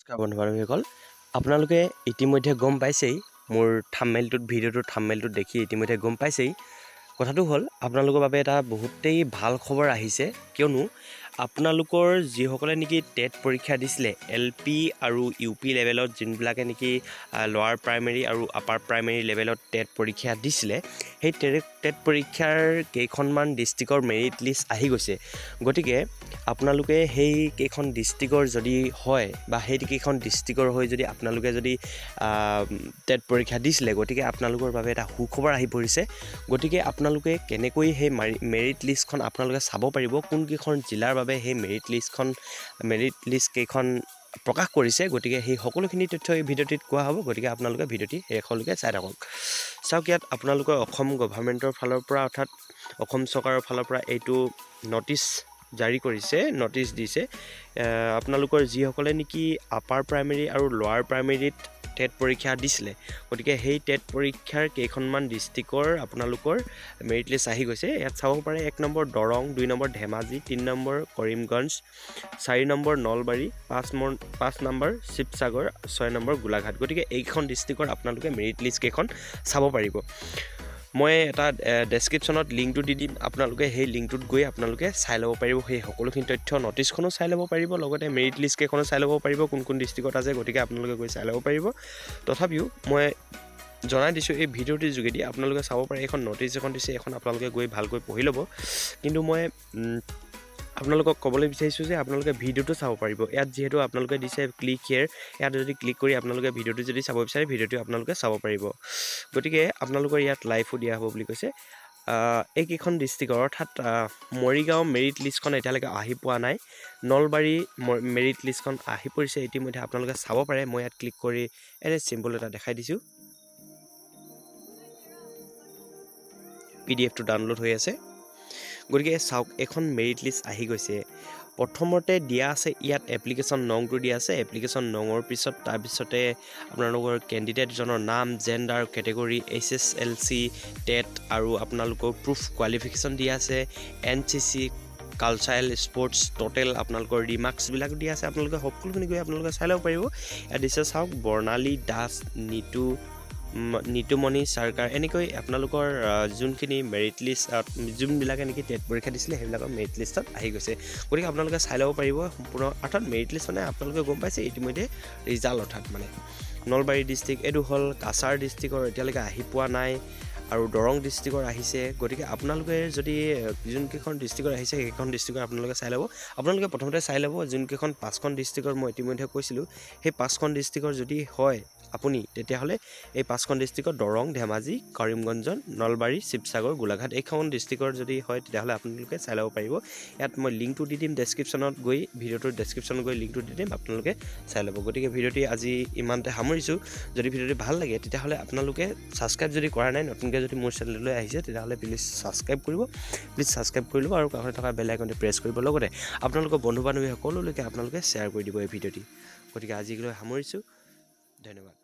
নমস্কাৰ বন্ধু-বান্ধৱীসকল, আপোনালোকে ইতিমধ্যে গম পাইছেই মোৰ ভিডিঅ'টোৰ থাম্বনেইলটোত দেখি ইতিমধ্যে গম পাইছেই। কথাটো হ'ল আপোনালোকৰ বাবে এটা বহুতেই ভাল খবৰ আহিছে, কিয়নো আপোনালোকৰ যিসকলে নেকি টেট পৰীক্ষা দিছিলে LP আৰু UP লেভেলত, যোনবিলাকে নেকি লোৱাৰ প্ৰাইমেৰী আৰু আপাৰ প্ৰাইমেৰী লেভেলত টেট পৰীক্ষা দিছিলে, সেই টেট পৰীক্ষাৰ কেইখনমান ডিষ্ট্ৰিক্টৰ মেৰিট লিষ্ট আহি গৈছে। গতিকে আপোনালোকে সেই কেইখন ডিষ্ট্ৰিক্টৰ যদি হয় বা সেই কেইখন ডিষ্ট্ৰিক্টৰ হৈ যদি আপোনালোকে যদি টেট পৰীক্ষা দিছিলে, গতিকে আপোনালোকৰ বাবে এটা সুখবৰ আহি পৰিছে। গতিকে আপোনালোকে কেনেকৈ সেই মেৰিট লিষ্টখন আপোনালোকে চাব পাৰিব, কোনকেইখন জিলাৰ বাবে সেই মেৰিট লিষ্ট কেইখন প্ৰকাশ কৰিছে। গতিকে সেই সকলোখিনি তথ্য এই ভিডিঅ'টিত কোৱা হ'ব। গতিকে আপোনালোকে ভিডিঅ'টি শেষলৈকে চাই থাকক। চাওক, ইয়াত আপোনালোকৰ অসম গভৰ্ণমেণ্টৰ ফালৰ পৰা, অৰ্থাৎ অসম চৰকাৰৰ ফালৰ পৰা এইটো নটিচ জাৰি কৰিছে, নটিচ দিছে। আপোনালোকৰ যিসকলে নেকি আপাৰ প্ৰাইমেৰী আৰু লোৱাৰ প্ৰাইমেৰীত টেট পৰীক্ষা দিছিলে, গতিকে সেই টেট পৰীক্ষাৰ কেইখনমান ডিষ্ট্ৰিক্টৰ আপোনালোকৰ মেৰিট লিষ্ট আহি গৈছে। ইয়াত চাব পাৰে 1 number Darrang, 2 number Dhemaji, 3 number Karimganj, 4 number Nalbari, 5 number Sivasagar, 6 number Golaghat. গতিকে এইখন ডিষ্ট্ৰিক্টৰ আপোনালোকে মেৰিট লিষ্ট কেইখন চাব পাৰিব। মই এটা ডেছক্ৰিপশ্যনত লিংকটো দি দিম, আপোনালোকে সেই লিংকটোত গৈ আপোনালোকে চাই ল'ব পাৰিব সেই সকলোখিনি তথ্য। নটিচখনো চাই ল'ব পাৰিব, লগতে মেৰিট লিষ্ট কেইখনো চাই ল'ব পাৰিব, কোন কোন ডিষ্ট্ৰিক্টত আছে। গতিকে আপোনালোকে গৈ চাই ল'ব পাৰিব। তথাপিও মই জনাই দিছোঁ, এই ভিডিঅ'টিৰ যোগেদি আপোনালোকে চাব পাৰে। এইখন নটিচ এখন দিছে, এইখন আপোনালোকে গৈ ভালকৈ পঢ়ি ল'ব। কিন্তু মই আপোনালোকক ক'বলৈ বিচাৰিছোঁ যে আপোনালোকে ভিডিঅ'টো চাব পাৰিব। ইয়াত যিহেতু আপোনালোকে দিছে ক্লিক হিয়াৰ, ইয়াত যদি ক্লিক কৰি আপোনালোকে ভিডিঅ'টো যদি চাব বিচাৰে, ভিডিঅ'টো আপোনালোকে চাব পাৰিব। গতিকে আপোনালোকৰ ইয়াত লাইভো দিয়া হ'ব বুলি কৈছে। এইকেইখন ডিষ্ট্ৰিক্টৰ, অৰ্থাৎ মৰিগাঁও মেৰিট লিষ্টখন এতিয়ালৈকে আহি পোৱা নাই। নলবাৰী মেৰিট লিষ্টখন আহি পৰিছে ইতিমধ্যে, আপোনালোকে চাব পাৰে। মই ইয়াত ক্লিক কৰি এনে চিম্বল এটা দেখাই দিছোঁ। PDF টো ডাউনলোড হৈ আছে। গতিকে চাওক, এখন মেৰিট লিষ্ট আহি গৈছে। প্ৰথমতে দিয়া আছে ইয়াত এপ্লিকেশ্যন নংটো দিয়া আছে। এপ্লিকেশ্যন নঙৰ পিছত তাৰপিছতে আপোনালোকৰ কেণ্ডিডেটজনৰ নাম, জেণ্ডাৰ, কেটেগৰী, SSLC, টেট আৰু আপোনালোকৰ প্ৰুফ কোৱালিফিকেশ্যন দিয়া আছে। NCC, কালচাৰেল, স্পৰ্টছ, টোটেল আপোনালোকৰ ৰিমাৰ্কছবিলাক দিয়া আছে। আপোনালোকে সকলোখিনি গৈ আপোনালোকে চাই ল'ব পাৰিব। ইয়াত দিছে চাওক, বৰ্ণালী দাস, নিতুমণি চৰকাৰ, এনেকৈ আপোনালোকৰ যোনখিনি মেৰিট লিষ্ট, যোনবিলাকে নেকি টেট পৰীক্ষা দিছিলে সেইবিলাকৰ মেৰিট লিষ্টত আহি গৈছে। গতিকে আপোনালোকে চাই ল'ব পাৰিব সম্পূৰ্ণ। অৰ্থাৎ মেৰিট লিষ্ট মানে আপোনালোকে গম পাইছে ইতিমধ্যে ৰিজাল্ট, অৰ্থাৎ মানে নলবাৰী ডিষ্ট্ৰিক্ট, এইটো হ'ল কাছাৰ ডিষ্ট্ৰিক্টৰ এতিয়ালৈকে আহি পোৱা নাই, আৰু দৰং ডিষ্ট্ৰিক্টৰ আহিছে। গতিকে আপোনালোকে যদি যোনকেইখন ডিষ্ট্ৰিক্টৰ আহিছে সেইকেইখন ডিষ্ট্ৰিক্টৰ আপোনালোকে চাই ল'ব। আপোনালোকে প্ৰথমতে চাই ল'ব যোনকেইখন 5খন ডিষ্ট্ৰিক্টৰ মই ইতিমধ্যে কৈছিলোঁ, সেই 5খন ডিষ্ট্ৰিক্টৰ যদি হয় আপুনি, তেতিয়াহ'লে এই 5খন ডিষ্ট্ৰিক্টৰ দৰং, ধেমাজি, কৰিমগঞ্জ, নলবাৰী, শিৱসাগৰ, গোলাঘাট, এইখন ডিষ্ট্ৰিক্টৰ যদি হয় তেতিয়াহ'লে আপোনালোকে চাই ল'ব পাৰিব। ইয়াত মই লিংকটো দি দিম ডেছক্ৰিপশ্যনত গৈ, ভিডিঅ'টোৰ ডেছক্ৰিপশ্যনত গৈ লিংকটো দি দিম, আপোনালোকে চাই ল'ব। গতিকে ভিডিঅ'টি আজি ইমানতে সামৰিছোঁ। যদি ভিডিঅ'টি ভাল লাগে তেতিয়াহ'লে আপোনালোকে ছাবস্ক্ৰাইব যদি কৰা নাই, নতুনকৈ যদি মোৰ চেনেললৈ আহিছে তেতিয়াহ'লে প্লিজ ছাবস্ক্ৰাইব কৰিব, কৰি ল'ব, আৰু কাষতে থকা বেল আইকনটো প্ৰেছ কৰিব। লগতে আপোনালোকৰ বন্ধু বান্ধৱী সকলোলৈকে আপোনালোকে শ্বেয়াৰ কৰি দিব এই ভিডিঅ'টি। গতিকে আজিলৈ সামৰিছোঁ, ধন্যবাদ।